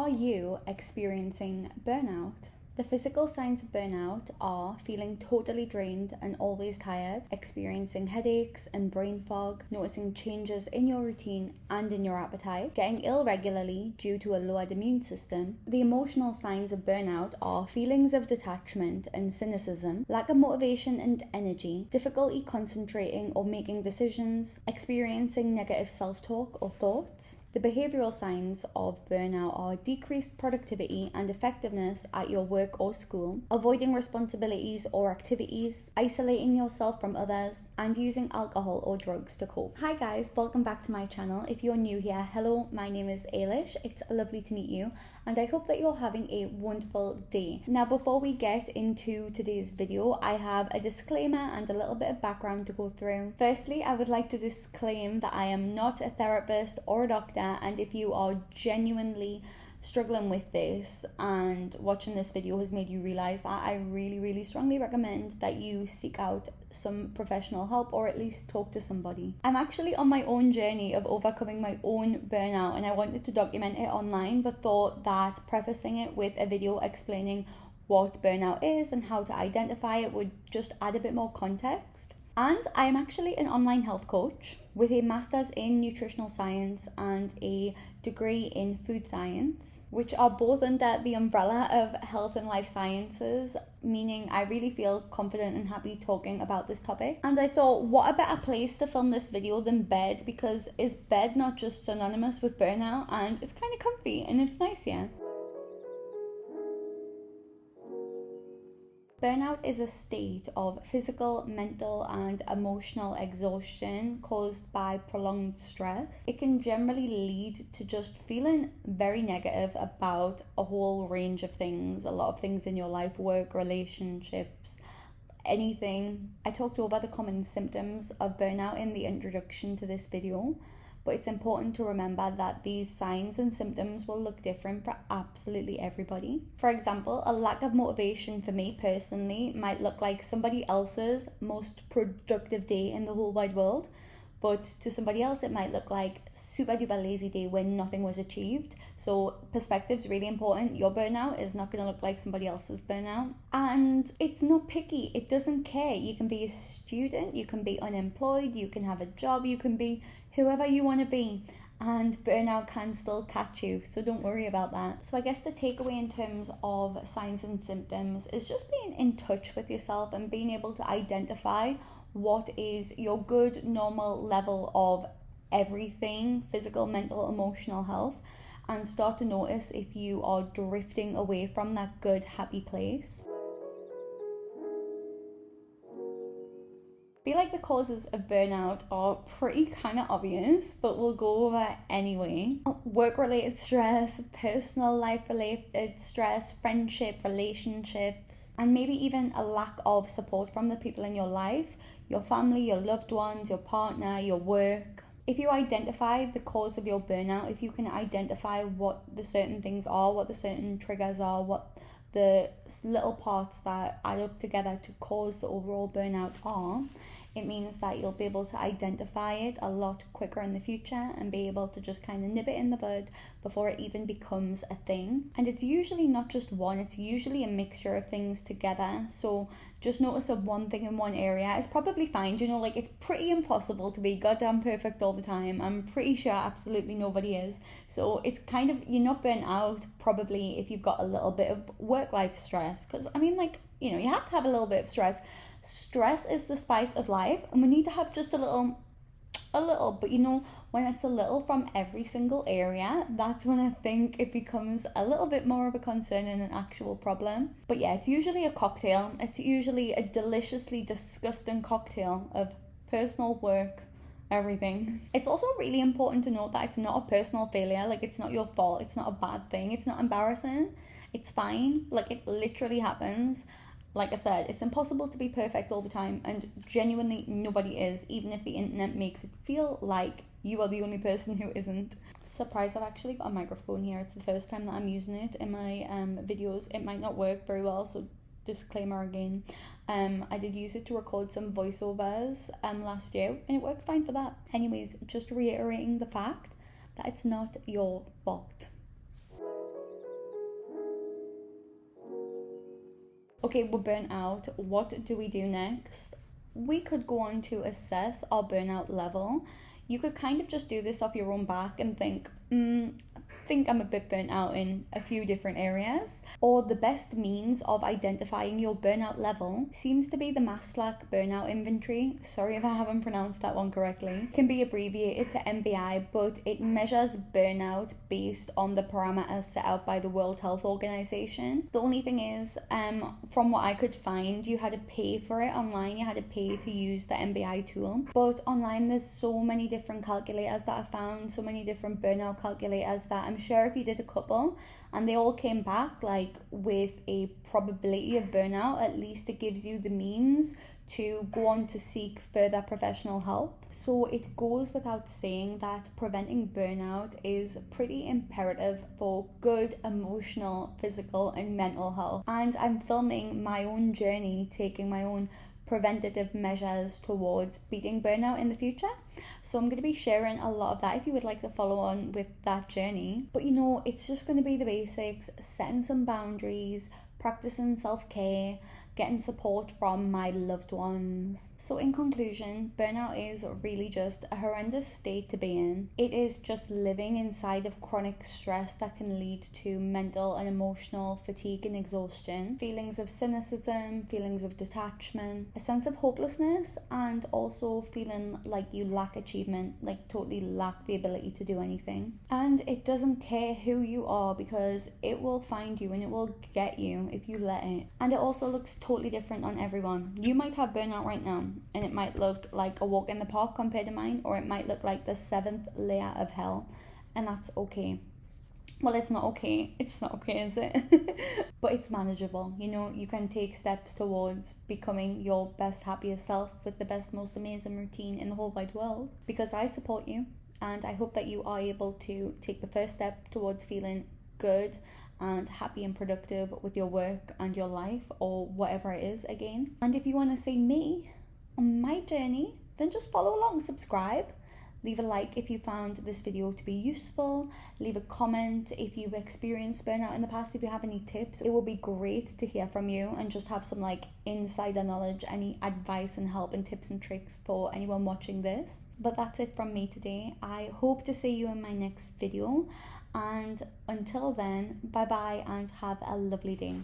Are you experiencing burnout? The physical signs of burnout are feeling totally drained and always tired, experiencing headaches and brain fog, noticing changes in your routine and in your appetite, getting ill regularly due to a lowered immune system. The emotional signs of burnout are feelings of detachment and cynicism, lack of motivation and energy, difficulty concentrating or making decisions, experiencing negative self-talk or thoughts. The behavioural signs of burnout are decreased productivity and effectiveness at your work or school, avoiding responsibilities or activities, isolating yourself from others, and using alcohol or drugs to cope. Hi guys, welcome back to my channel. If you're new here, hello, my name is Ailish. It's lovely to meet you, and I hope that you're having a wonderful day. Now, before we get into today's video, I have a disclaimer and a little bit of background to go through. Firstly, I would like to disclaim that I am not a therapist or a doctor, and if you are genuinely struggling with this and watching this video has made you realize that, I really strongly recommend that you seek out some professional help or at least talk to somebody. I'm actually on my own journey of overcoming my own burnout, and I wanted to document it online, but thought that prefacing it with a video explaining what burnout is and how to identify it would just add a bit more context. And I am actually an online health coach with a master's in nutritional science and a degree in food science, which are both under the umbrella of health and life sciences, meaning I really feel confident and happy talking about this topic. And I thought, what a better place to film this video than bed, because is bed not just synonymous with burnout? And it's kind of comfy and it's nice here. Burnout is a state of physical, mental, and emotional exhaustion caused by prolonged stress. It can generally lead to just feeling very negative about a whole range of things, a lot of things in your life, work, relationships, anything. I talked over the common symptoms of burnout in the introduction to this video, but it's important to remember that these signs and symptoms will look different for absolutely everybody. For example, a lack of motivation for me personally might look like somebody else's most productive day in the whole wide world, but to somebody else it might look like super duper lazy day when nothing was achieved. So perspective's really important. Your burnout is not going to look like somebody else's burnout, and it's not picky. It doesn't care. You can be a student, you can be unemployed, you can have a job, you can be whoever you want to be, and burnout can still catch you, so don't worry about that. So I guess the takeaway in terms of signs and symptoms is just being in touch with yourself and being able to identify what is your good normal level of everything, physical, mental, emotional health, and start to notice if you are drifting away from that good happy place. I feel like the causes of burnout are pretty kind of obvious, but we'll go over anyway. Work-related stress, personal life-related stress, friendship, relationships, and maybe even a lack of support from the people in your life, your family, your loved ones, your partner, your work. If you identify the cause of your burnout, if you can identify what the certain things are, what the certain triggers are, what the little parts that add up together to cause the overall burnout are, it means that you'll be able to identify it a lot quicker in the future and be able to just kind of nip it in the bud before it even becomes a thing. And it's usually not just one, it's usually a mixture of things together. So just notice of one thing in one area is probably fine. You know, like, it's pretty impossible to be goddamn perfect all the time. I'm pretty sure absolutely nobody is. So it's kind of, you're not burnt out probably if you've got a little bit of work-life stress. Because, I mean, like, you know, you have to have a little bit of stress. Stress is the spice of life, and we need to have just a little, but you know, when it's a little from every single area, that's when I think it becomes a little bit more of a concern and an actual problem. But yeah, it's usually a cocktail. It's usually a deliciously disgusting cocktail of personal, work, everything. It's also really important to note that it's not a personal failure. Like, it's not your fault. It's not a bad thing. It's not embarrassing. It's fine. Like, it literally happens. Like I said, it's impossible to be perfect all the time, and genuinely nobody is, even if the internet makes it feel like you are the only person who isn't. Surprise, I've actually got a microphone here. It's the first time that I'm using it in my videos. It might not work very well, so disclaimer again. I did use it to record some voiceovers last year, and it worked fine for that. Anyways, just reiterating the fact that it's not your fault. Okay, we're burnt out. What do we do next? We could go on to assess our burnout level. You could kind of just do this off your own back and think, think I'm a bit burnt out in a few different areas. Or the best means of identifying your burnout level seems to be the Maslach burnout inventory. Sorry if I haven't pronounced that one correctly. It can be abbreviated to MBI, but it measures burnout based on the parameters set out by the World Health Organization. The only thing is, from what I could find, you had to pay for it online. You had to pay to use the MBI tool. But online, there's so many different calculators that I found, so many different burnout calculators that I'm sure if you did a couple and they all came back like with a probability of burnout, at least it gives you the means to go on to seek further professional help. So it goes without saying that preventing burnout is pretty imperative for good emotional, physical and mental health. And I'm filming my own journey, taking my own preventative measures towards beating burnout in the future. So I'm going to be sharing a lot of that if you would like to follow on with that journey. But you know, it's just going to be the basics, setting some boundaries, practicing self-care, getting support from my loved ones. So in conclusion, burnout is really just a horrendous state to be in. It is just living inside of chronic stress that can lead to mental and emotional fatigue and exhaustion, feelings of cynicism, feelings of detachment, a sense of hopelessness, and also feeling like you lack achievement, like totally lack the ability to do anything. And it doesn't care who you are because it will find you and it will get you if you let it. And it also looks totally different on everyone. You might have burnout right now and it might look like a walk in the park compared to mine, or it might look like the 7th layer of hell, and that's okay. Well, it's not okay, is it? But it's manageable. You know, you can take steps towards becoming your best, happiest self with the best, most amazing routine in the whole wide world, because I support you and I hope that you are able to take the first step towards feeling good and happy and productive with your work and your life, or whatever it is again. And if you want to see me on my journey, then just follow along, subscribe, leave a like if you found this video to be useful, leave a comment if you've experienced burnout in the past, if you have any tips. It will be great to hear from you and just have some like insider knowledge, any advice and help and tips and tricks for anyone watching this. But that's it from me today. I hope to see you in my next video. And until then, bye bye and have a lovely day.